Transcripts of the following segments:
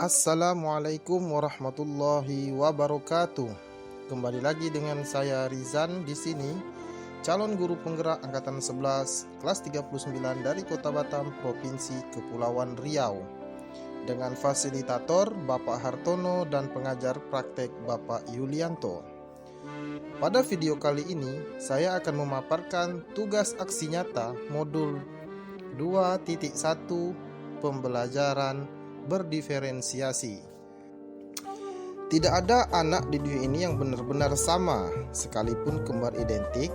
Assalamualaikum warahmatullahi wabarakatuh. Kembali lagi dengan saya Rizan di sini, calon guru penggerak angkatan 11 kelas 39 dari Kota Batam, Provinsi Kepulauan Riau. Dengan fasilitator Bapak Hartono dan pengajar praktek Bapak Yulianto. Pada video kali ini, saya akan memaparkan tugas aksi nyata modul 2.1 pembelajaran berdiferensiasi. Tidak ada anak di dunia ini yang benar-benar sama, sekalipun kembar identik,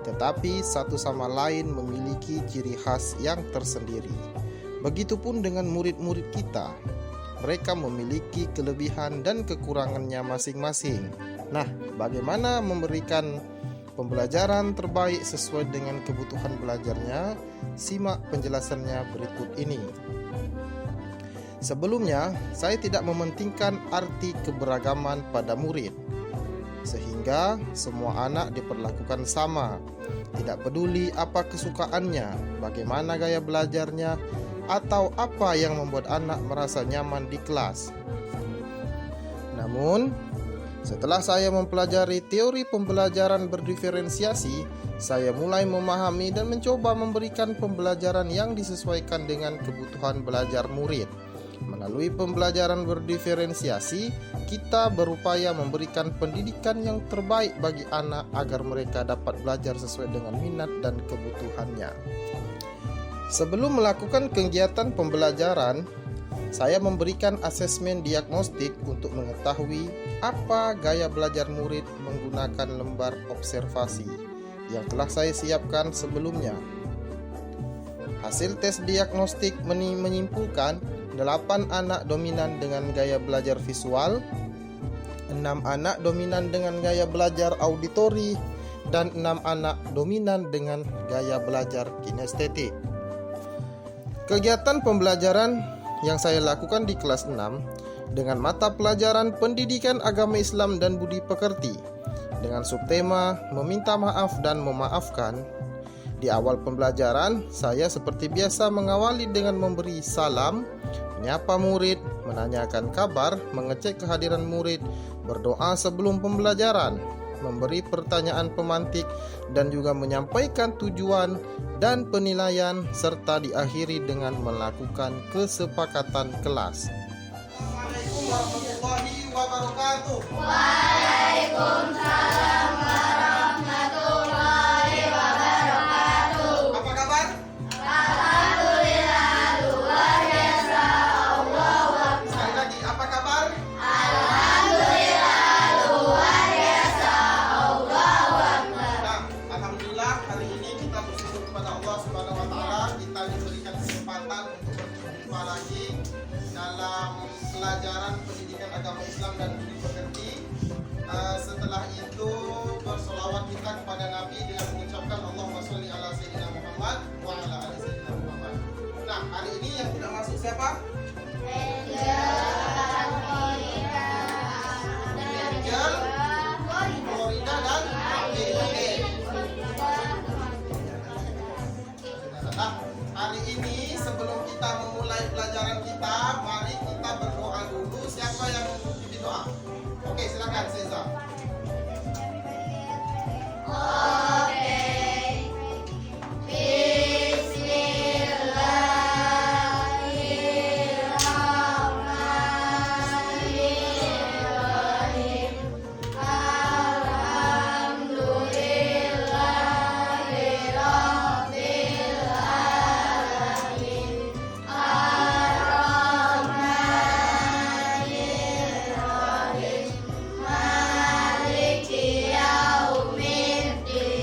tetapi satu sama lain memiliki ciri khas yang tersendiri. Begitupun dengan murid-murid kita, mereka memiliki kelebihan dan kekurangannya masing-masing. Nah, bagaimana memberikan pembelajaran terbaik sesuai dengan kebutuhan belajarnya? Simak penjelasannya berikut ini. Sebelumnya, saya tidak mementingkan arti keberagaman pada murid, sehingga semua anak diperlakukan sama, tidak peduli apa kesukaannya, bagaimana gaya belajarnya, atau apa yang membuat anak merasa nyaman di kelas. Namun, setelah saya mempelajari teori pembelajaran berdiferensiasi, saya mulai memahami dan mencoba memberikan pembelajaran yang disesuaikan dengan kebutuhan belajar murid. Melalui pembelajaran berdiferensiasi, kita berupaya memberikan pendidikan yang terbaik bagi anak agar mereka dapat belajar sesuai dengan minat dan kebutuhannya. Sebelum melakukan kegiatan pembelajaran, saya memberikan asesmen diagnostik untuk mengetahui apa gaya belajar murid menggunakan lembar observasi yang telah saya siapkan sebelumnya. Hasil tes diagnostik menyimpulkan 8 anak dominan dengan gaya belajar visual, 6 anak dominan dengan gaya belajar auditori, dan 6 anak dominan dengan gaya belajar kinestetik. Kegiatan pembelajaran yang saya lakukan di kelas 6 dengan mata pelajaran Pendidikan Agama Islam dan Budi Pekerti dengan subtema Meminta Maaf dan Memaafkan. Di awal pembelajaran, saya seperti biasa mengawali dengan memberi salam, menyapa murid, menanyakan kabar, mengecek kehadiran murid, berdoa sebelum pembelajaran, memberi pertanyaan pemantik, dan juga menyampaikan tujuan dan penilaian, serta diakhiri dengan melakukan kesepakatan kelas. Assalamualaikum warahmatullahi wabarakatuh. Waalaikumsalam warahmatullahi wabarakatuh. Apa kabar? Alhamdulillah luar biasa. Allahu Akbar. Sekali lagi, apa kabar? Alhamdulillah luar biasa. Allahu Akbar. Nah, alhamdulillah hari ini kita bersyukur kepada Allah Subhanahu wa taala, kita diberikan kesempatan untuk berjumpa lagi dalam pelajaran Pendidikan Agama Islam dan Budi Pekerti. Setelah itu bersolawat kita kepada Nabi dengan mengucapkan Allahumma sholli ala sayyidina Muhammad wa ala ali sayyidina Muhammad. Nah, hari ini yang tidak masuk siapa? Angel, Florida dan Amin. Nah, hari ini sebelum kita memulai pelajaran kita, mari kita berdoa dulu. Siapa yang memimpin doa? Oke, silakan Seza. Maliki yaumiddin.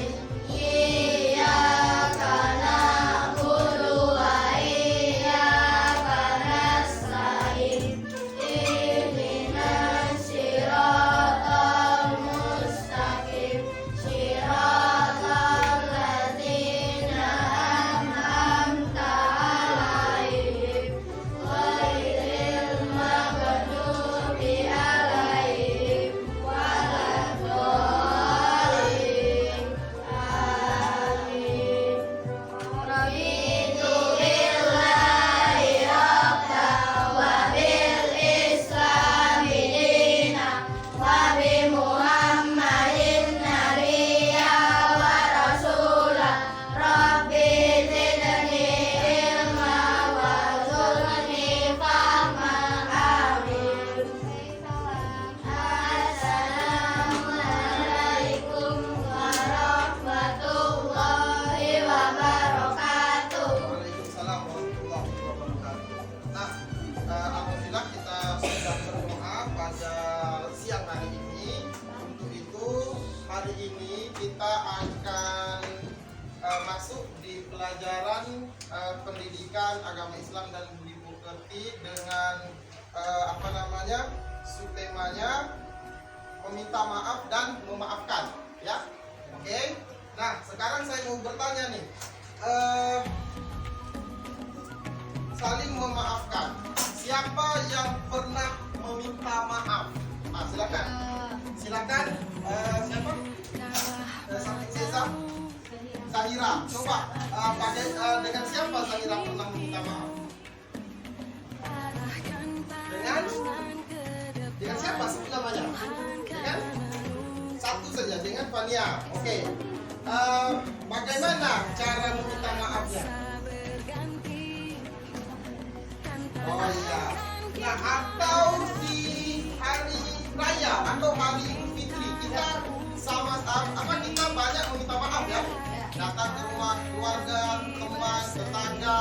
pendidikan agama Islam dan budi pekerti dengan subtemanya meminta maaf dan memaafkan, ya. Oke. Nah, sekarang saya mau bertanya nih, saling memaafkan. Siapa yang pernah meminta maaf? Nah, silakan. Silakan. Siapa? Seza? Zahira. Coba dengan siapa Zahira pernah meminta maaf? Dengan siapa sebut namanya? Dengan satu saja, dengan Fania. Oke. Bagaimana cara meminta maafnya? Oh iya. Nah, atau di hari raya atau hari Idul Fitri kita kita banyak meminta maaf ya. Datang ke rumah keluarga, teman, tetangga,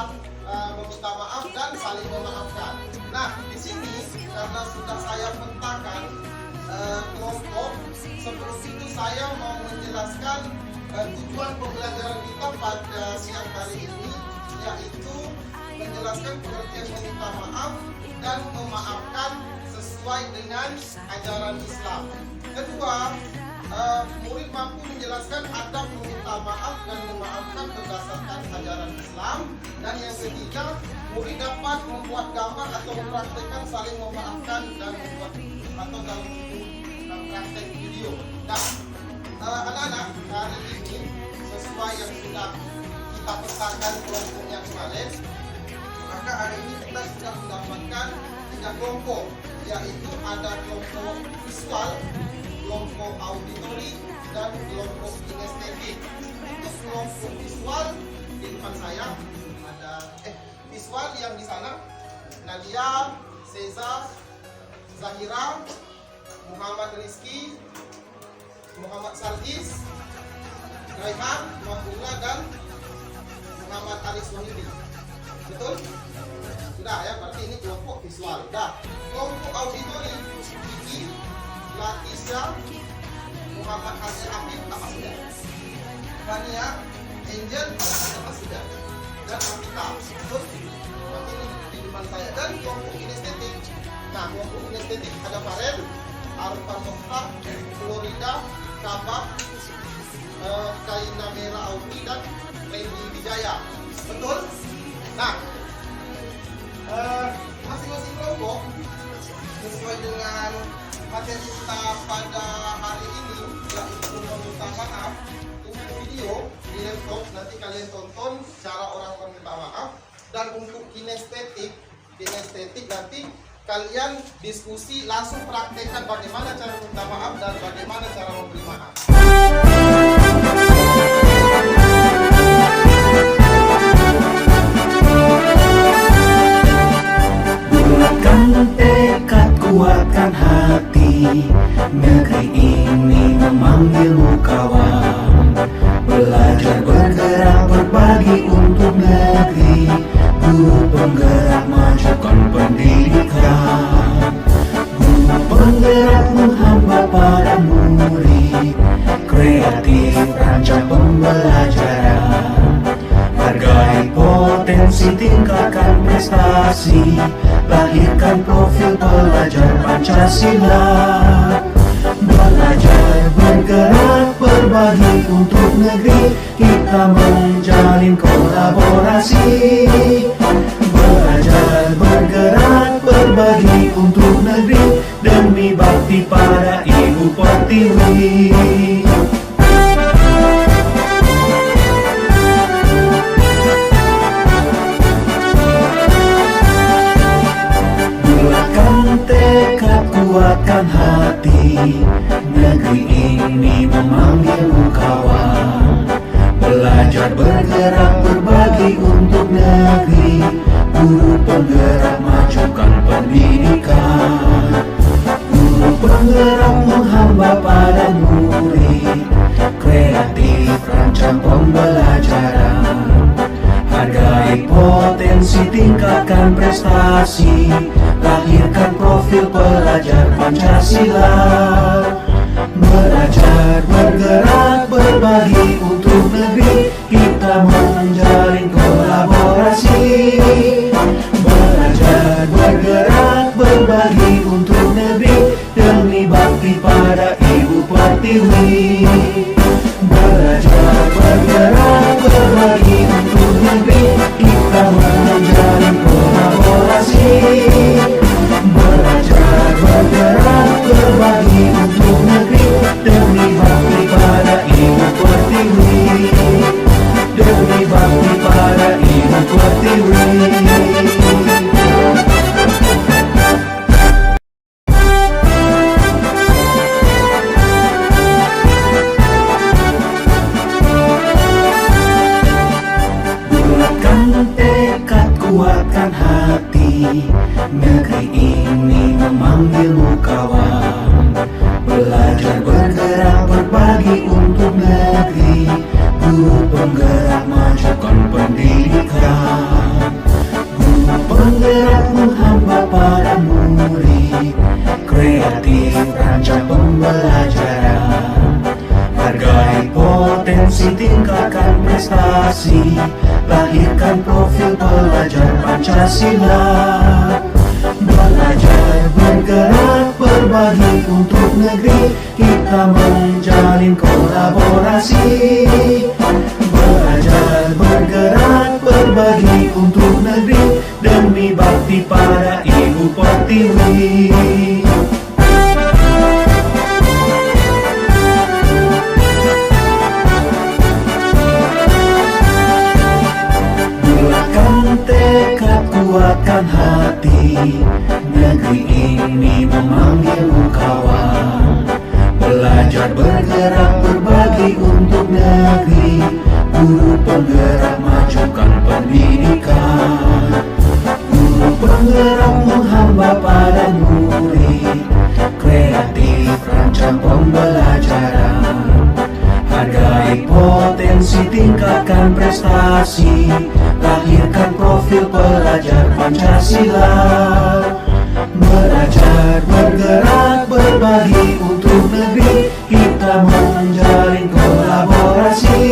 meminta maaf dan saling memaafkan. Nah, di sini karena sudah saya petakan kelompok, sebelum itu saya mau menjelaskan tujuan pembelajaran kita pada siang hari ini, yaitu menjelaskan pengertian meminta maaf dan memaafkan sesuai dengan ajaran Islam. Kedua, murid mampu menjelaskan adab meminta maaf dan memaafkan berdasarkan ajaran Islam. Dan yang ketiga, murid dapat membuat gambar atau mempraktekkan saling memaafkan dan membuat atau dalam praktek video. Nah, anak-anak, hari ini sesuai yang sudah kita petakan kelompoknya kemarin, maka hari ini kita sudah mendapatkan 3 kelompok, yaitu ada kelompok visual, kelompok auditori, dan kelompok kinestetik. Untuk kelompok visual di depan saya ada visual yang di sana Nadia, Seza, Zahira, Muhammad Rizky, Muhammad Sardis, Raihan, Mahmudullah, dan Muhammad Aris Wahidi. Betul? Sudah ya, berarti ini kelompok visual. Dah. Kelompok auditori, Kiki, Latisha, Muhammad Hasil Afif, apa sudah? Fania, Angel, apa sudah? Dan Amita. Betul? Berarti ini di depan saya. Dan kelompok kinestetik. Nah, kelompok kinestetik ada Farel, Arfan Mokhtar, Florida, Kabak, Kaina Mera Audi, dan Randy Wijaya. Betul? Nah, masing-masing kelompok sesuai dengan materi kita pada hari ini, yaitu meminta maaf. Untuk video di laptop nanti kalian tonton cara orang meminta maaf, dan untuk kinestetik nanti kalian diskusi langsung praktekkan bagaimana cara meminta maaf dan bagaimana cara memberi maaf. Bulatkan tekad, kuatkan hati, negeri ini memanggilmu kawan. Belajar bergerak berbagi untuk negeri, guru penggerak majukan pendidikan. Guru penggerak menghamba pada murid, kreatif rancang pembelajaran. Hargai potensi, tingkatkan prestasi, lahirkan profil pelajar Pancasila. Belajar bergerak berbagi untuk negeri, kita menjalin kolaborasi. Belajar bergerak berbagi untuk negeri, demi bakti pada Ibu Pertiwi. Tekad, kuatkan hati, negeri ini memanggilmu kawan. Belajar bergerak berbagi untuk negeri, guru penggerak majukan pendidikan. Guru penggerak menghamba pada murid, kreatif rancang pembelajaran. Hargai potensi, tingkatkan prestasi, lahirkan profil pelajar Pancasila. Belajar bergerak berbagi untuk negeri, kita menjalin kolaborasi. menjalin kolaborasi, belajar bergerak berbagi untuk negeri demi bakti pada Ibu Pertiwi, demi bakti pada Ibu Pertiwi. Tekad, kuatkan hati, negeri ini memanggilmu kawan. Belajar bergerak berbagi untuk negeri, guru penggerak majukan pendidikan. Guru penggerak menghamba pada murid, kreatif rancang pembelajaran. Hargai potensi, tingkatkan prestasi, lahirkan profil pelajar Pancasila. Belajar bergerak berbagi untuk negeri, kita menjalin kolaborasi. Belajar bergerak berbagi untuk negeri demi bakti pada Ibu Pertiwi. Tekad, kuatkan hati, negeri ini memanggilmu kawan. Belajar bergerak berbagi untuk negeri, guru penggerak majukan pendidikan. Guru penggerak menghamba pada murid, kreatif rancang pembelajaran. Hargai potensi, tingkatkan prestasi, lahirkan profil pelajar Pancasila. Belajar bergerak berbagi untuk negeri, kita menjalin kolaborasi.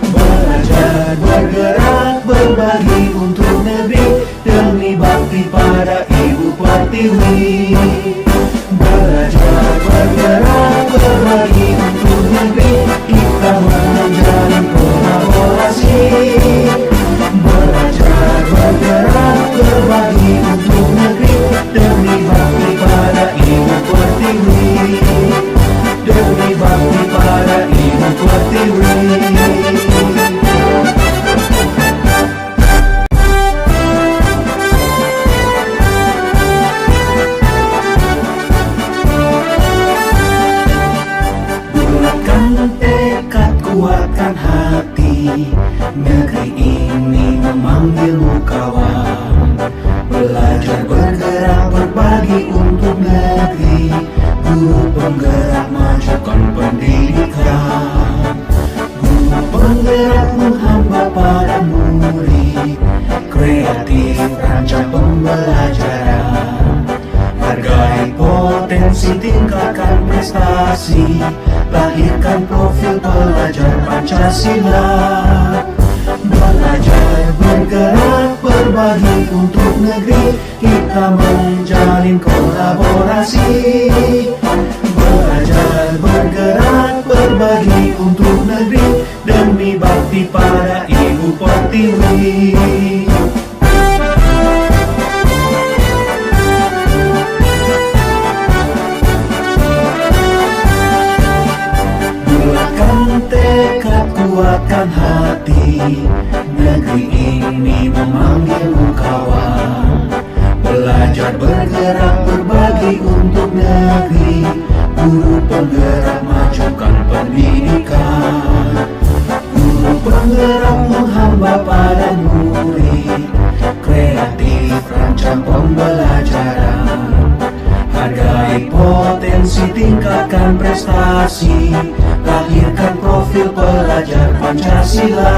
Belajar bergerak berbagi untuk negeri demi bakti pada Ibu Pertiwi. Belajar bergerak berbagi untuk negeri, kita menjalin kolaborasi. Belajar bergerak berbagi untuk negeri demi bakti pada Ibu Pertiwi, demi bakti pada Ibu Pertiwi. Tekad, kuatkan hati, negeri ini memanggilmu kawan. Belajar bergerak berbagi untuk negeri, guru penggerak majukan pendidikan. Guru penggerak menghamba pada murid, kreatif rancang pembelajaran. Hargai potensi, tingkatkan prestasi, lahirkan profil pelajar Pancasila. Belajar bergerak berbagi untuk negeri, kita menjalin kolaborasi. Belajar bergerak berbagi untuk negeri demi bakti pada Ibu Pertiwi. Tekad, kuatkan hati, negeri ini memanggilmu kawan. Belajar bergerak berbagi untuk negeri, guru penggerak majukan pendidikan. Guru penggerak menghamba pada murid, kreatif rancang pembelajaran. Hargai potensi, tingkatkan prestasi, lahirkan profil pelajar Pancasila.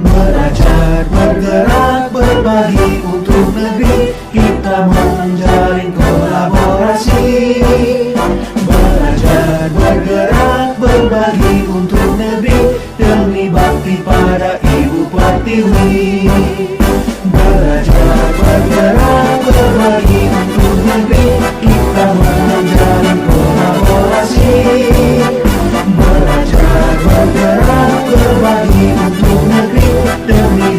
Belajar bergerak berbagi untuk negeri, kita menjalin kolaborasi. Belajar bergerak berbagi untuk negeri demi bakti pada Ibu Pertiwi. Belajar bergerak berbagi untuk negeri, kita menjalin kolaborasi. Belajar bergerak berbagi untuk negeri demi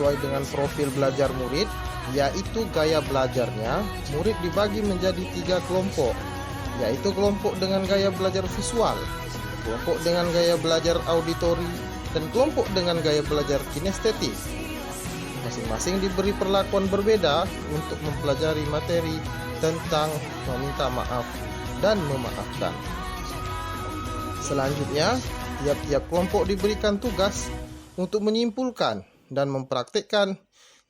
sesuai dengan profil belajar murid, yaitu gaya belajarnya. Murid dibagi menjadi 3 kelompok, yaitu kelompok dengan gaya belajar visual, kelompok dengan gaya belajar auditori, dan kelompok dengan gaya belajar kinestetik. Masing-masing diberi perlakuan berbeda untuk mempelajari materi tentang meminta maaf dan memaafkan. Selanjutnya, tiap-tiap kelompok diberikan tugas untuk menyimpulkan dan mempraktikkan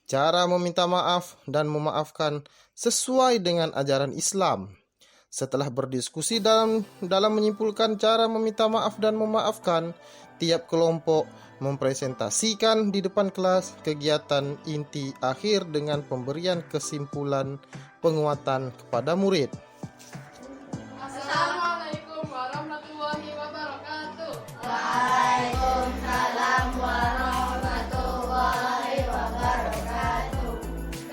cara meminta maaf dan memaafkan sesuai dengan ajaran Islam. Setelah berdiskusi dalam menyimpulkan cara meminta maaf dan memaafkan, tiap kelompok mempresentasikan di depan kelas kegiatan inti akhir dengan pemberian kesimpulan penguatan kepada murid. Assalamualaikum warahmatullahi wabarakatuh. Waalaikumsalam warahmatullahi wabarakatuh.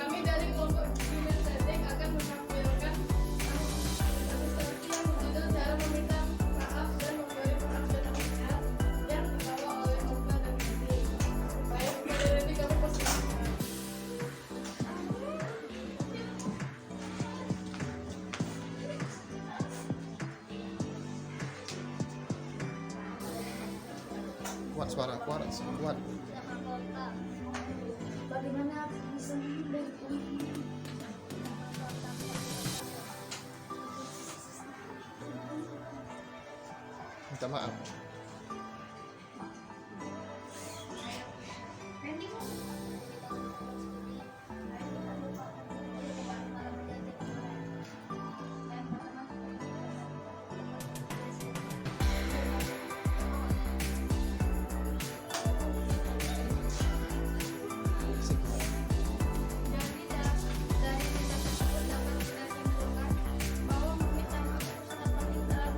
Kami dari kelompok kinestetik akan menampilkan yang berjudul cara meminta maaf dan memberi maaf dan amanat yang dibawa oleh Musa dan Nabi. Baik, kepada ini kami persilakan. Kuat suara, kuat. Bagaimana bisa menghindari Minta maaf. dari kita tersebut dapat kita simpulkan bahwa meminta maaf adalah permintaan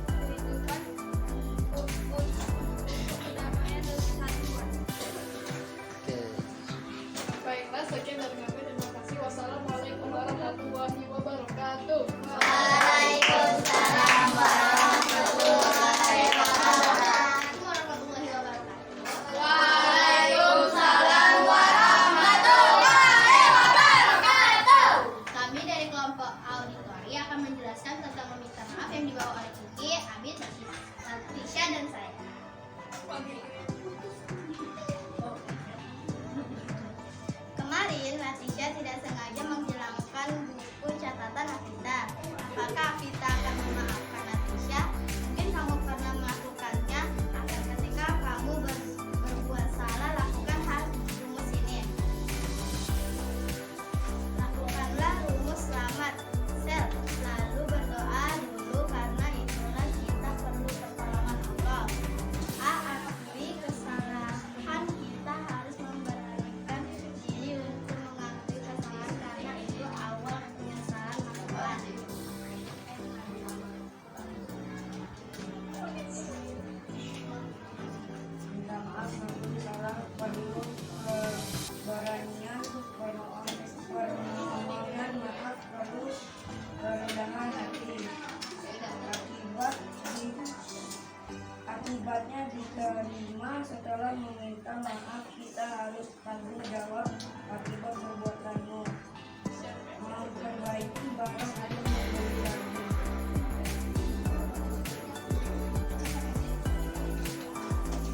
kehidupan untuk kedamaian dan kesatuan. Oke. Baiklah, sekian dari kami. Terima kasih. Wassalamualaikum warahmatullahi wabarakatuh. Waalaikumsalam warahmatullahi wabarakatuh. Waalaikumsalam warahmatullahi wabarakatuh. Kami dari kelompok auditori akan menjelaskan tentang meminta maaf yang dibawa oleh Kiki, Amit, Tisha, dan saya. Kemarin Latisha tidak sengaja menghilangkan buku catatan Afita. Apakah Afita akan memaafkan Latisha? Mungkin kamu pernah melakukannya. Agar ketika kamu berbuat salah, lakukan hal rumus ini. Lakukanlah rumus selamat sel. Lalu berdoa dulu karena itulah kita perlu pertolongan Allah. A. Akui kesalahan, kita harus memberanikan diri untuk mengakui kesalahan karena itu awal penyesalan maafan. Minta maaf mengaku salah perlu keberanian, permohonan maaf perlu kerendahan hati. Akibatnya diterima setelah meminta maaf, kita harus tanggung jawab akibat perbuatanmu. Memperbaiki barang atau membeli lagi.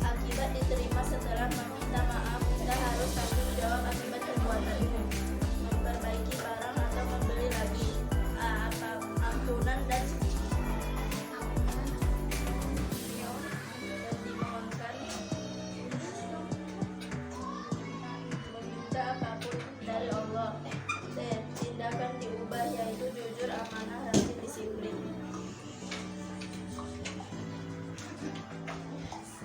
Akibat diterima setelah meminta maaf, kita harus tanggung jawab akibat perbuatanmu. Memperbaiki barang atau membeli lagi. Ampunan dan dimohonkan. Meminta apapun dari Allah. T. Tindakan diubah, yaitu jujur, amanah, rajin, disiplin.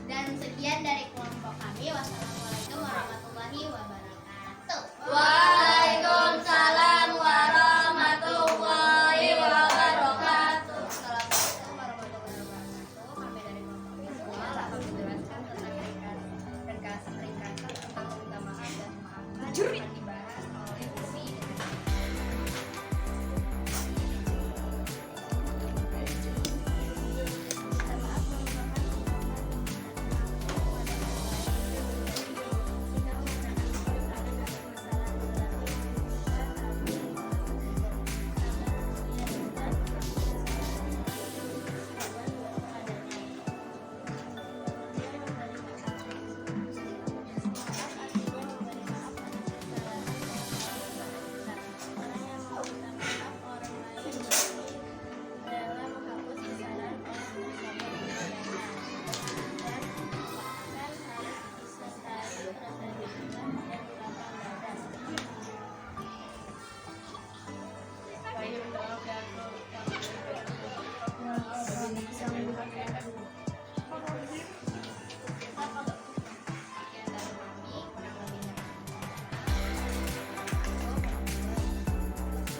Dan sekian dari kelompok kami. Wassalamualaikum warahmatullahi wabarakatuh. Waalaikumsalam warahmatullahi wabarakatuh. Assalamualaikum warahmatullahi wabarakatuh. Kami dari kelompok kami semua akan menjelaskan tentang ringkasan tentang meminta maaf dan memaafkan yang akan dibahas oleh Umi. Minta maaf merupakan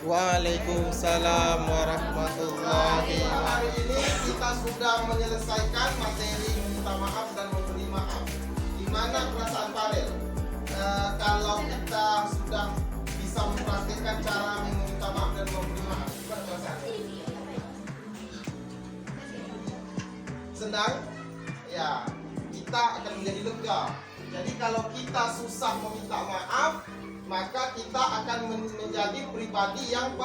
Waalaikumsalam warahmatullahi wabarakatuh. Hari ini kita sudah menyelesaikan materi meminta maaf dan memberi maaf. Gimana perasaan Farel? Kalau kita sudah bisa mempraktikkan cara meminta maaf dan memberi maaf, gimana perasaan? Senang? Ya, kita akan menjadi lega. Jadi kalau kita susah meminta maaf, maka kita akan menjadi pribadi yang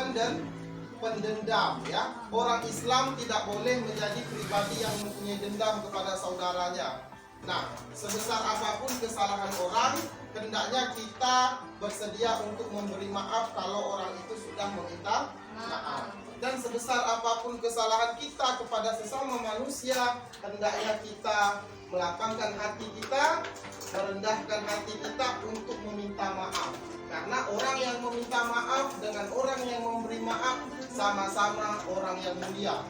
pendendam, ya. Orang Islam tidak boleh menjadi pribadi yang mempunyai dendam kepada saudaranya. Nah, sebesar apapun kesalahan orang, hendaknya kita bersedia untuk memberi maaf kalau orang itu sudah meminta maaf. Dan sebesar apapun kesalahan kita kepada sesama manusia, hendaknya kita melapangkan hati kita, merendahkan hati kita untuk meminta maaf. Karena orang yang meminta maaf dengan orang yang memberi maaf sama-sama orang yang mulia.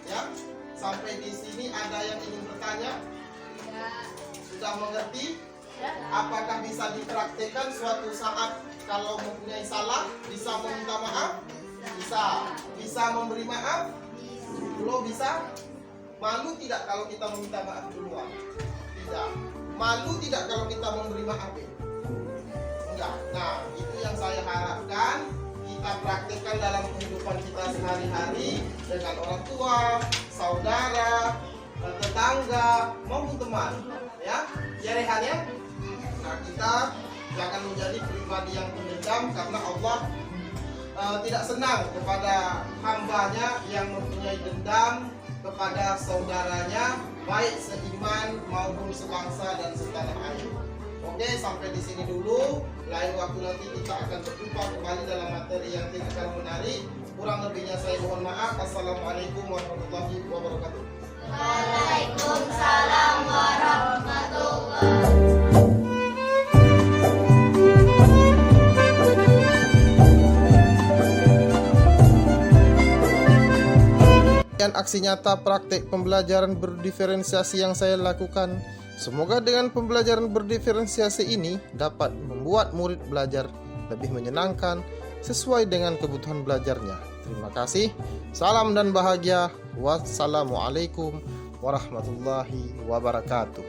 Ya, sampai di sini ada yang ingin bertanya? Sudah mengerti? Apakah bisa dipraktikkan suatu saat kalau mempunyai salah bisa meminta maaf? Bisa. Bisa memberi maaf? Belum bisa? Malu tidak kalau kita meminta maaf duluan? Tidak. Malu tidak kalau kita memberi maaf? Enggak. Nah, itu yang saya harapkan kita praktikkan dalam kehidupan kita sehari-hari dengan orang tua, saudara, tetangga, maupun teman. Ya, Rehan ya. Nah, kita jangan menjadi pribadi yang pendendam karena Allah tidak senang kepada hambanya yang mempunyai dendam kepada saudaranya, baik seiman maupun sebangsa dan setanah air. Oke, sampai di sini dulu. Lain waktu nanti kita akan berjumpa kembali dalam materi yang tidak menarik. Kurang lebihnya saya mohon maaf. Assalamualaikum warahmatullahi wabarakatuh. Waalaikumsalam warahmatullahi wabarakatuh. Aksi nyata praktek pembelajaran berdiferensiasi yang saya lakukan. Semoga dengan pembelajaran berdiferensiasi ini dapat membuat murid belajar lebih menyenangkan sesuai dengan kebutuhan belajarnya. Terima kasih. Salam dan bahagia. Wassalamualaikum warahmatullahi wabarakatuh.